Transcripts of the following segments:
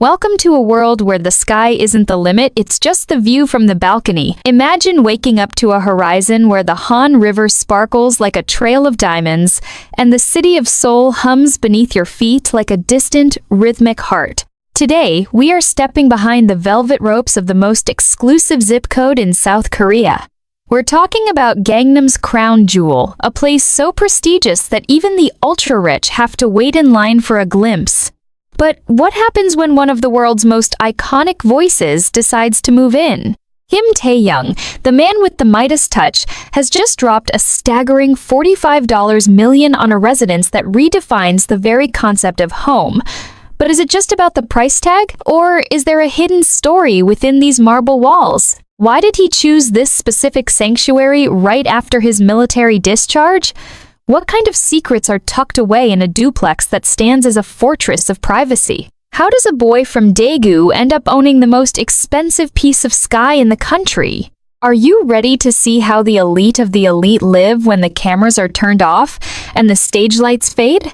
Welcome to a world where the sky isn't the limit, it's just the view from the balcony. Imagine waking up to a horizon where the Han River sparkles like a trail of diamonds, and the city of Seoul hums beneath your feet like a distant, rhythmic heart. Today, we are stepping behind the velvet ropes of the most exclusive zip code in South Korea. We're talking about Gangnam's crown jewel, a place so prestigious that even the ultra-rich have to wait in line for a glimpse. But what happens when one of the world's most iconic voices decides to move in? Taehyung, the man with the Midas touch, has just dropped a staggering $45 million on a residence that redefines the very concept of home. But is it just about the price tag? Or is there a hidden story within these marble walls? Why did he choose this specific sanctuary right after his military discharge? What kind of secrets are tucked away in a duplex that stands as a fortress of privacy? How does a boy from Daegu end up owning the most expensive piece of sky in the country? Are you ready to see how the elite of the elite live when the cameras are turned off and the stage lights fade?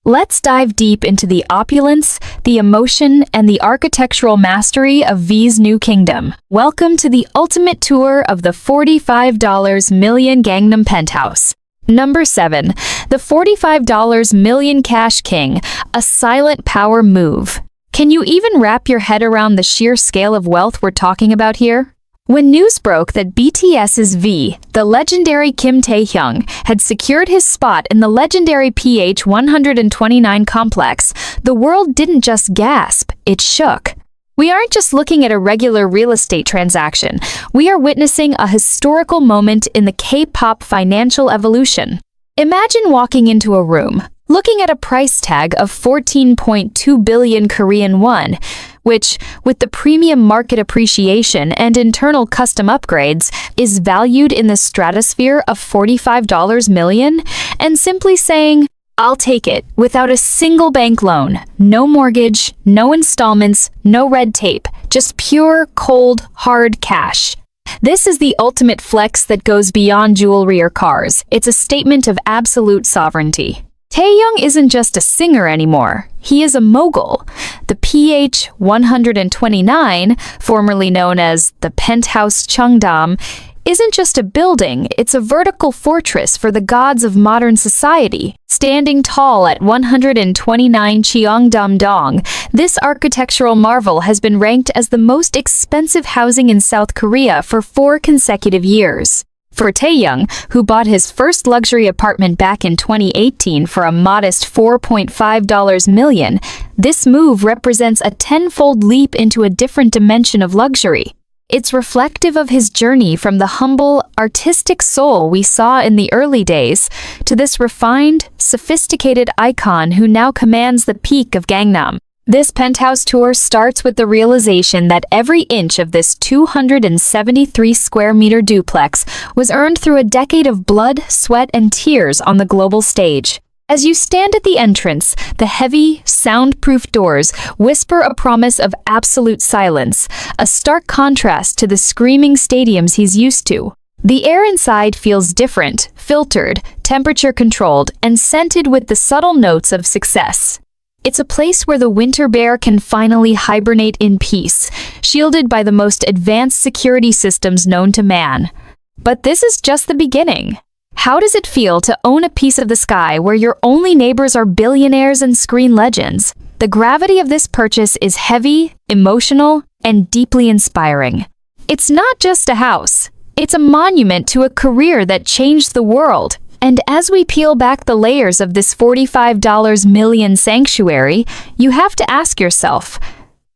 Let's dive deep into the opulence, the emotion, and the architectural mastery of V's new kingdom. Welcome to the ultimate tour of the $45 million Gangnam Penthouse. Number 7. The $45 million Cash King, a silent power move. Can you even wrap your head around the sheer scale of wealth we're talking about here? When news broke that BTS's V, the legendary Kim Taehyung, had secured his spot in the legendary PH 129 complex, the world didn't just gasp, it shook. We aren't just looking at a regular real estate transaction. We are witnessing a historical moment in the K-pop financial evolution. Imagine walking into a room, looking at a price tag of 14.2 billion Korean won, which, with the premium market appreciation and internal custom upgrades, is valued in the stratosphere of $45 million, and simply saying, "I'll take it," without a single bank loan, no mortgage, no installments, no red tape, just pure, cold, hard cash. This is the ultimate flex that goes beyond jewelry or cars. It's a statement of absolute sovereignty. Taehyung isn't just a singer anymore. He is a mogul. The PH 129, formerly known as the Penthouse Cheongdam, isn't just a building, it's a vertical fortress for the gods of modern society. Standing tall at 129 Cheongdam-dong, this architectural marvel has been ranked as the most expensive housing in South Korea for 4 consecutive years. For Taehyung, who bought his first luxury apartment back in 2018 for a modest $4.5 million, this move represents a tenfold leap into a different dimension of luxury. It's reflective of his journey from the humble, artistic soul we saw in the early days to this refined, sophisticated icon who now commands the peak of Gangnam. This penthouse tour starts with the realization that every inch of this 273 square meter duplex was earned through a decade of blood, sweat, and tears on the global stage. As you stand at the entrance, the heavy, soundproof doors whisper a promise of absolute silence, a stark contrast to the screaming stadiums he's used to. The air inside feels different, filtered, temperature-controlled, and scented with the subtle notes of success. It's a place where the winter bear can finally hibernate in peace, shielded by the most advanced security systems known to man. But this is just the beginning. How does it feel to own a piece of the sky where your only neighbors are billionaires and screen legends? The gravity of this purchase is heavy, emotional, and deeply inspiring. It's not just a house. It's a monument to a career that changed the world. And as we peel back the layers of this $45 million sanctuary, you have to ask yourself,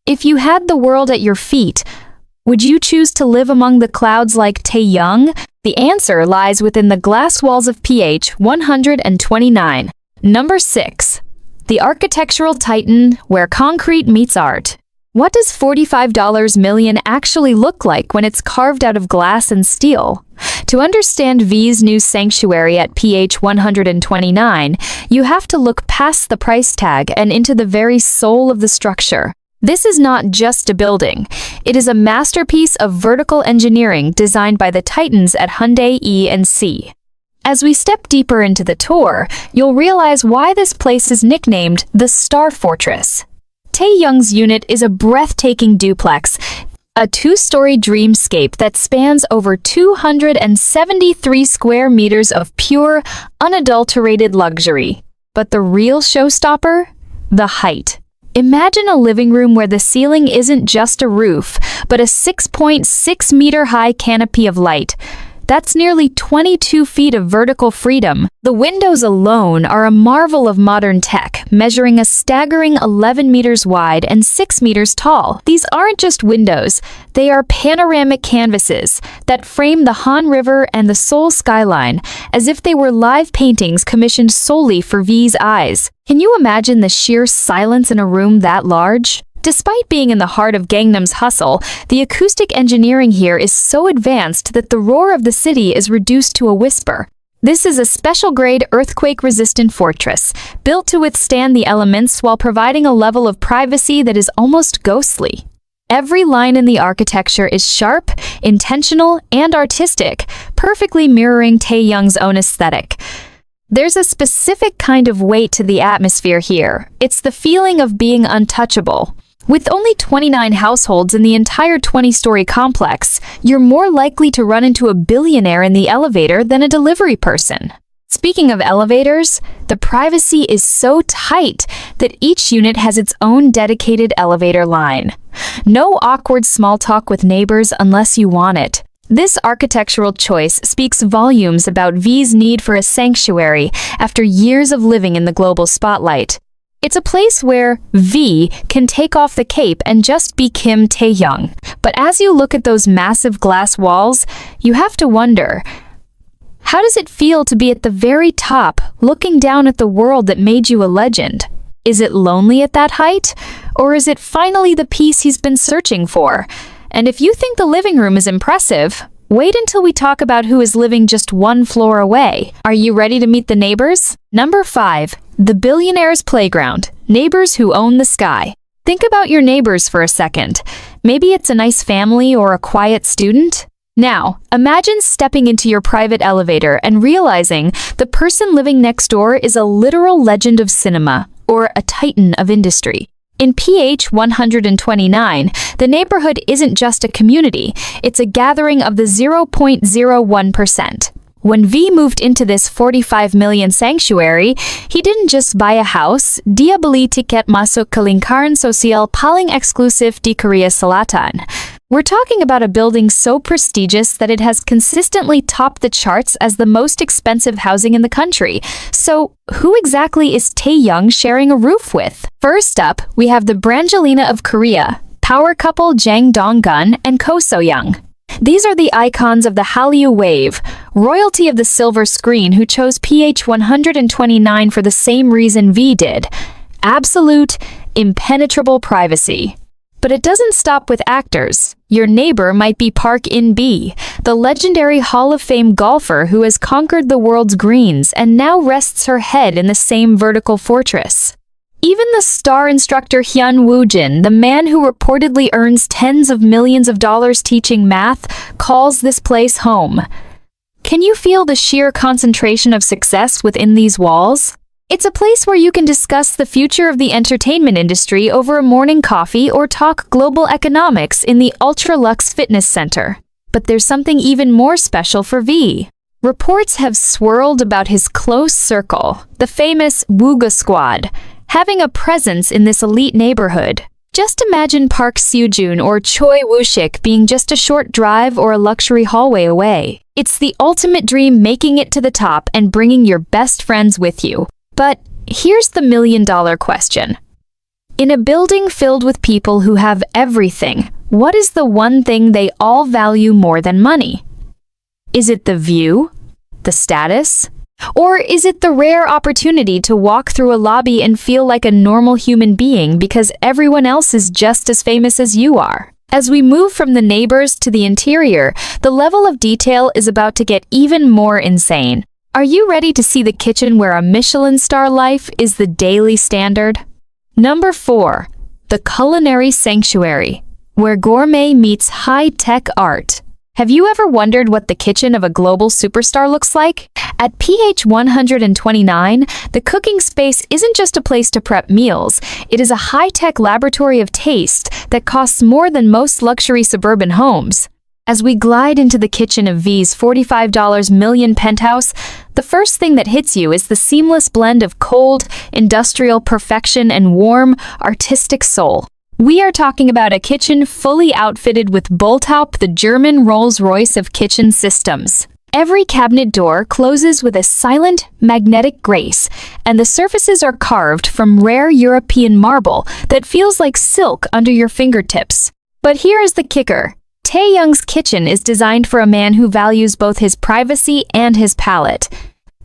if you had the world at your feet, would you choose to live among the clouds like Taehyung? The answer lies within the glass walls of PH 129. Number 6. The architectural titan where concrete meets art. What does $45 million actually look like when it's carved out of glass and steel? To understand V's new sanctuary at PH 129, you have to look past the price tag and into the very soul of the structure. This is not just a building. It is a masterpiece of vertical engineering designed by the titans at Hyundai E&C. As we step deeper into the tour, you'll realize why this place is nicknamed the Star Fortress. Taehyung's unit is a breathtaking duplex, a two-story dreamscape that spans over 273 square meters of pure, unadulterated luxury. But the real showstopper? The height. Imagine a living room where the ceiling isn't just a roof, but a 6.6-meter high canopy of light. That's nearly 22 feet of vertical freedom. The windows alone are a marvel of modern tech, measuring a staggering 11 meters wide and 6 meters tall. These aren't just windows, they are panoramic canvases that frame the Han River and the Seoul skyline as if they were live paintings commissioned solely for V's eyes. Can you imagine the sheer silence in a room that large? Despite being in the heart of Gangnam's hustle, the acoustic engineering here is so advanced that the roar of the city is reduced to a whisper. This is a special-grade earthquake-resistant fortress, built to withstand the elements while providing a level of privacy that is almost ghostly. Every line in the architecture is sharp, intentional, and artistic, perfectly mirroring Taehyung's own aesthetic. There's a specific kind of weight to the atmosphere here. It's the feeling of being untouchable. With only 29 households in the entire 20-story complex, you're more likely to run into a billionaire in the elevator than a delivery person. Speaking of elevators, the privacy is so tight that each unit has its own dedicated elevator line. No awkward small talk with neighbors unless you want it. This architectural choice speaks volumes about V's need for a sanctuary after years of living in the global spotlight. It's a place where V can take off the cape and just be Kim Taehyung. But as you look at those massive glass walls, you have to wonder, how does it feel to be at the very top, looking down at the world that made you a legend? Is it lonely at that height? Or is it finally the peace he's been searching for? And if you think the living room is impressive, wait until we talk about who is living just one floor away. Are you ready to meet the neighbors? Number 5. The Billionaire's Playground. Neighbors who own the sky. Think about your neighbors for a second. Maybe it's a nice family or a quiet student. Now, imagine stepping into your private elevator and realizing the person living next door is a literal legend of cinema or a titan of industry. In PH 129, the neighborhood isn't just a community, it's a gathering of the 0.01%. When V moved into this 45 million sanctuary, he didn't just buy a house, dia beli tiket masuk ke lingkaran sosial paling eksklusif di Korea Selatan. We're talking about a building so prestigious that it has consistently topped the charts as the most expensive housing in the country. So, who exactly is Taehyung sharing a roof with? First up, we have the Brangelina of Korea, power couple Jang Dong-gun and Ko So-young. These are the icons of the Hallyu wave, royalty of the silver screen who chose PH 129 for the same reason V did: absolute, impenetrable privacy. But it doesn't stop with actors. Your neighbor might be Park In-bi, the legendary Hall of Fame golfer who has conquered the world's greens and now rests her head in the same vertical fortress. Even the star instructor Hyun Woo-jin, the man who reportedly earns tens of millions of dollars teaching math, calls this place home. Can you feel the sheer concentration of success within these walls? It's a place where you can discuss the future of the entertainment industry over a morning coffee or talk global economics in the ultra-luxe fitness center. But there's something even more special for V. Reports have swirled about his close circle, the famous Wooga Squad, having a presence in this elite neighborhood. Just imagine Park Seo-joon or Choi Woo-shik being just a short drive or a luxury hallway away. It's the ultimate dream, making it to the top and bringing your best friends with you. But here's the million-dollar question. In a building filled with people who have everything, what is the one thing they all value more than money? Is it the view? The status? Or is it the rare opportunity to walk through a lobby and feel like a normal human being because everyone else is just as famous as you are? As we move from the neighbors to the interior, the level of detail is about to get even more insane. Are you ready to see the kitchen where a Michelin star life is the daily standard? Number 4. The Culinary Sanctuary, where gourmet meets high-tech art. Have you ever wondered what the kitchen of a global superstar looks like? At PH 129, the cooking space isn't just a place to prep meals, it is a high-tech laboratory of taste that costs more than most luxury suburban homes. As we glide into the kitchen of V's $45 million penthouse, the first thing that hits you is the seamless blend of cold, industrial perfection and warm, artistic soul. We are talking about a kitchen fully outfitted with Bulthaup, the German Rolls-Royce of kitchen systems. Every cabinet door closes with a silent, magnetic grace, and the surfaces are carved from rare European marble that feels like silk under your fingertips. But here is the kicker. Taehyung's kitchen is designed for a man who values both his privacy and his palate.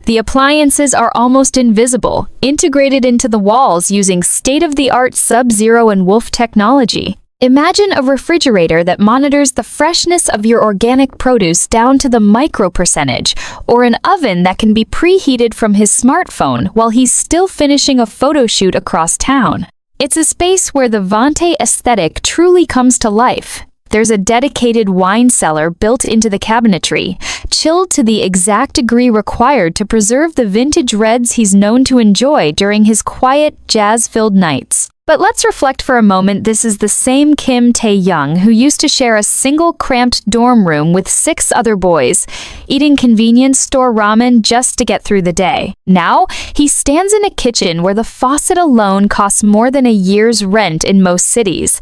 The appliances are almost invisible, integrated into the walls using state-of-the-art Sub-Zero and Wolf technology. Imagine a refrigerator that monitors the freshness of your organic produce down to the micro percentage, or an oven that can be preheated from his smartphone while he's still finishing a photo shoot across town. It's a space where the Vante aesthetic truly comes to life. There's a dedicated wine cellar built into the cabinetry, chilled to the exact degree required to preserve the vintage reds he's known to enjoy during his quiet, jazz-filled nights. But let's reflect for a moment. This is the same Kim Taehyung who used to share a single cramped dorm room with 6 other boys, eating convenience store ramen just to get through the day. Now, he stands in a kitchen where the faucet alone costs more than a year's rent in most cities.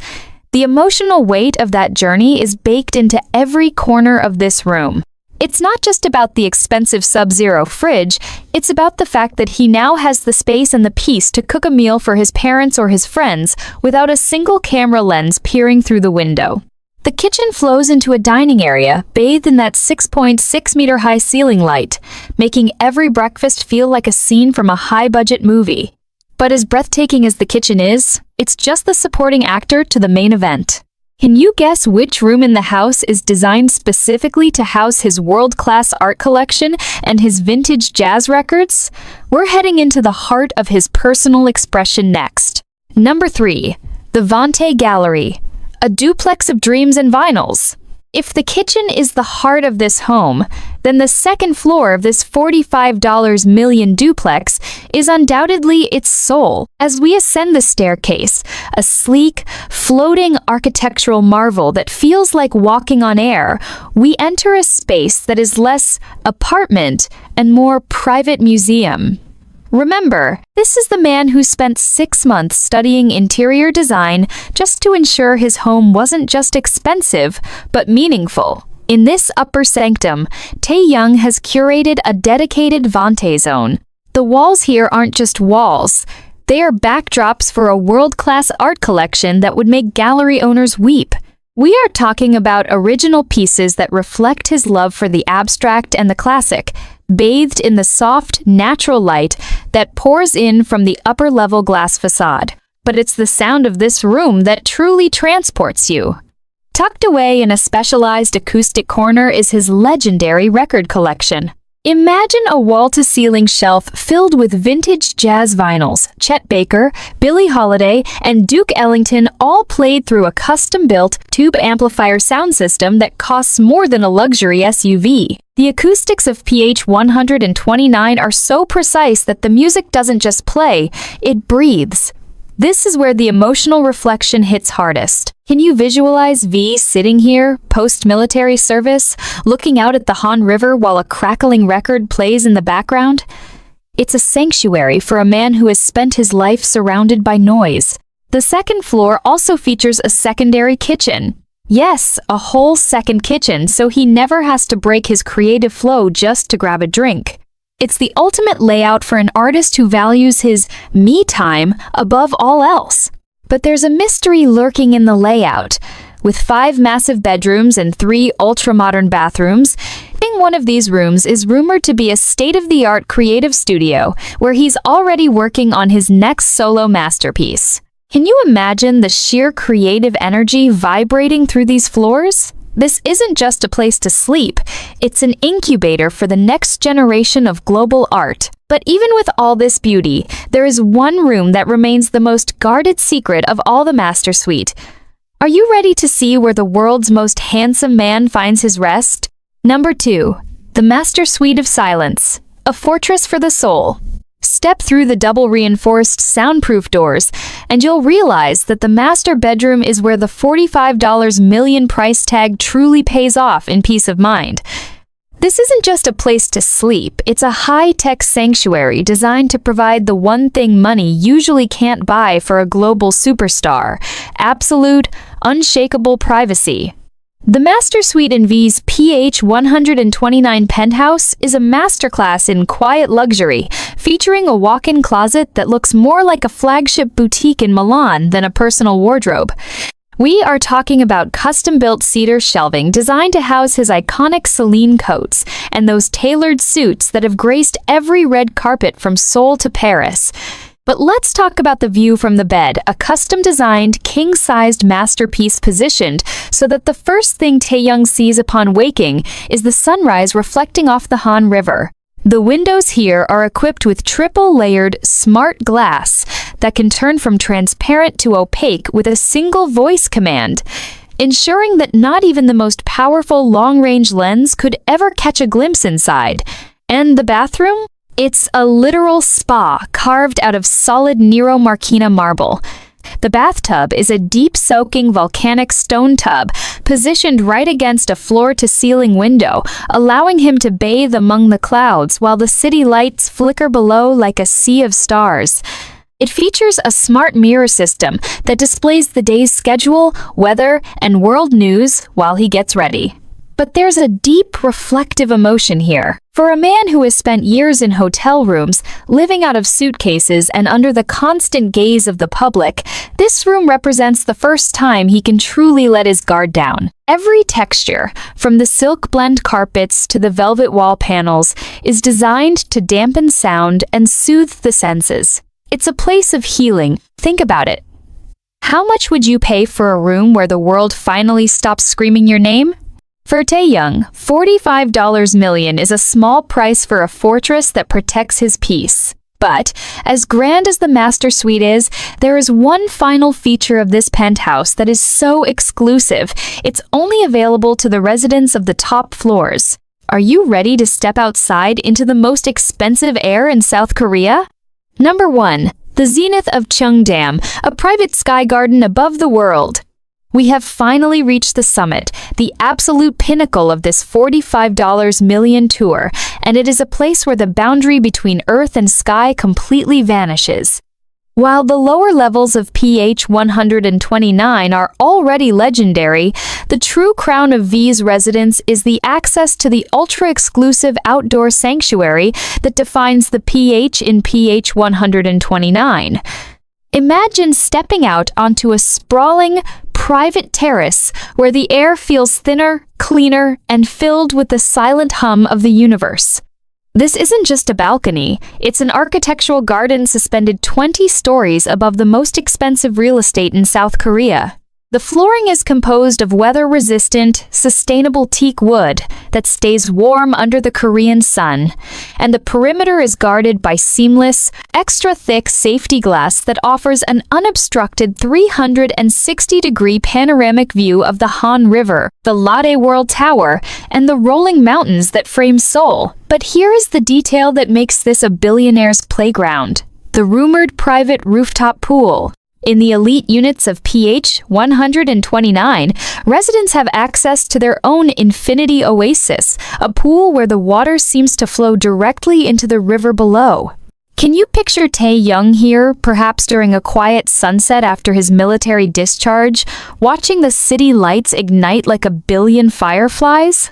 The emotional weight of that journey is baked into every corner of this room. It's not just about the expensive Sub-Zero fridge, it's about the fact that he now has the space and the peace to cook a meal for his parents or his friends without a single camera lens peering through the window. The kitchen flows into a dining area bathed in that 6.6-meter-high ceiling light, making every breakfast feel like a scene from a high-budget movie. But as breathtaking as the kitchen is, it's just the supporting actor to the main event. Can you guess which room in the house is designed specifically to house his world-class art collection and his vintage jazz records? We're heading into the heart of his personal expression next. Number 3. The Vante Gallery, a duplex of dreams and vinyls. If the kitchen is the heart of this home, then the second floor of this $45 million duplex is undoubtedly its soul. As we ascend the staircase, a sleek, floating architectural marvel that feels like walking on air, we enter a space that is less apartment and more private museum. Remember, this is the man who spent 6 months studying interior design just to ensure his home wasn't just expensive, but meaningful. In this upper sanctum, Taehyung has curated a dedicated Vante zone. The walls here aren't just walls. They are backdrops for a world-class art collection that would make gallery owners weep. We are talking about original pieces that reflect his love for the abstract and the classic, bathed in the soft, natural light that pours in from the upper-level glass facade. But it's the sound of this room that truly transports you. Tucked away in a specialized acoustic corner is his legendary record collection. Imagine a wall-to-ceiling shelf filled with vintage jazz vinyls, Chet Baker, Billie Holiday, and Duke Ellington, all played through a custom-built tube amplifier sound system that costs more than a luxury SUV. The acoustics of PH 129 are so precise that the music doesn't just play, it breathes. This is where the emotional reflection hits hardest. Can you visualize V sitting here, post-military service, looking out at the Han River while a crackling record plays in the background? It's a sanctuary for a man who has spent his life surrounded by noise. The second floor also features a secondary kitchen. Yes, a whole second kitchen, so he never has to break his creative flow just to grab a drink. It's the ultimate layout for an artist who values his me time above all else. But there's a mystery lurking in the layout. With 5 massive bedrooms and 3 ultra-modern bathrooms, one of these rooms is rumored to be a state-of-the-art creative studio where he's already working on his next solo masterpiece. Can you imagine the sheer creative energy vibrating through these floors? This isn't just a place to sleep, it's an incubator for the next generation of global art. But even with all this beauty, there is one room that remains the most guarded secret of all the master suite. Are you ready to see where the world's most handsome man finds his rest? Number 2. The Master Suite of Silence, a fortress for the soul. Step through the double-reinforced soundproof doors, and you'll realize that the master bedroom is where the $45 million price tag truly pays off in peace of mind. This isn't just a place to sleep, it's a high-tech sanctuary designed to provide the one thing money usually can't buy for a global superstar: absolute, unshakable privacy. The Master Suite in V's PH 129 penthouse is a masterclass in quiet luxury, featuring a walk-in closet that looks more like a flagship boutique in Milan than a personal wardrobe. We are talking about custom-built cedar shelving designed to house his iconic Celine coats and those tailored suits that have graced every red carpet from Seoul to Paris. But let's talk about the view from the bed, a custom-designed, king-sized masterpiece positioned so that the first thing Taehyung sees upon waking is the sunrise reflecting off the Han River. The windows here are equipped with triple-layered, smart glass that can turn from transparent to opaque with a single voice command, ensuring that not even the most powerful long-range lens could ever catch a glimpse inside. And the bathroom? It's a literal spa carved out of solid Nero Marquina marble. The bathtub is a deep-soaking volcanic stone tub positioned right against a floor-to-ceiling window, allowing him to bathe among the clouds while the city lights flicker below like a sea of stars. It features a smart mirror system that displays the day's schedule, weather, and world news while he gets ready. But there's a deep, reflective emotion here. For a man who has spent years in hotel rooms, living out of suitcases and under the constant gaze of the public, this room represents the first time he can truly let his guard down. Every texture, from the silk blend carpets to the velvet wall panels, is designed to dampen sound and soothe the senses. It's a place of healing. Think about it. How much would you pay for a room where the world finally stops screaming your name? For Taehyung, $45 million is a small price for a fortress that protects his peace. But, as grand as the Master Suite is, there is one final feature of this penthouse that is so exclusive, it's only available to the residents of the top floors. Are you ready to step outside into the most expensive air in South Korea? Number 1. The Zenith of Cheongdam, a private sky garden above the world. We have finally reached the summit, the absolute pinnacle of this $45 million tour, and it is a place where the boundary between earth and sky completely vanishes. While the lower levels of PH 129 are already legendary, the true crown of V's residence is the access to the ultra-exclusive outdoor sanctuary that defines the PH in PH 129. Imagine stepping out onto a sprawling, private terrace where the air feels thinner, cleaner, and filled with the silent hum of the universe. This isn't just a balcony, it's an architectural garden suspended 20 stories above the most expensive real estate in South Korea. The flooring is composed of weather-resistant, sustainable teak wood that stays warm under the Korean sun, and the perimeter is guarded by seamless, extra-thick safety glass that offers an unobstructed 360-degree panoramic view of the Han River, the Lotte World Tower, and the rolling mountains that frame Seoul. But here is the detail that makes this a billionaire's playground: the rumored private rooftop pool. In the elite units of PH 129, residents have access to their own infinity oasis, a pool where the water seems to flow directly into the river below. Can you picture Taehyung here, perhaps during a quiet sunset after his military discharge, watching the city lights ignite like a billion fireflies?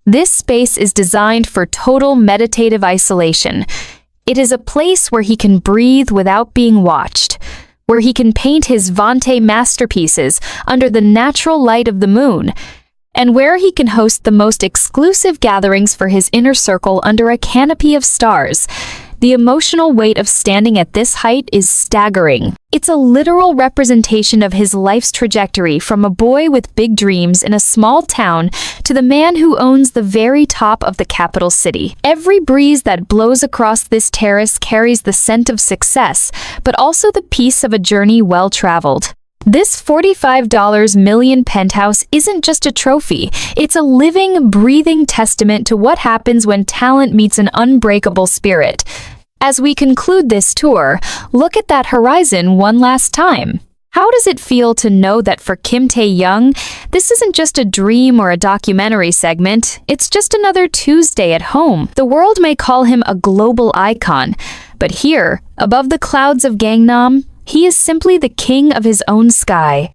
This space is designed for total meditative isolation. It is a place where he can breathe without being watched, where he can paint his Vante masterpieces under the natural light of the moon, and where he can host the most exclusive gatherings for his inner circle under a canopy of stars. The emotional weight of standing at this height is staggering. It's a literal representation of his life's trajectory, from a boy with big dreams in a small town to the man who owns the very top of the capital city. Every breeze that blows across this terrace carries the scent of success, but also the peace of a journey well traveled. This $45 million penthouse isn't just a trophy, it's a living, breathing testament to what happens when talent meets an unbreakable spirit. As we conclude this tour, look at that horizon one last time. How does it feel to know that for Kim Taehyung, this isn't just a dream or a documentary segment, it's just another Tuesday at home? The world may call him a global icon, but here, above the clouds of Gangnam, he is simply the king of his own sky.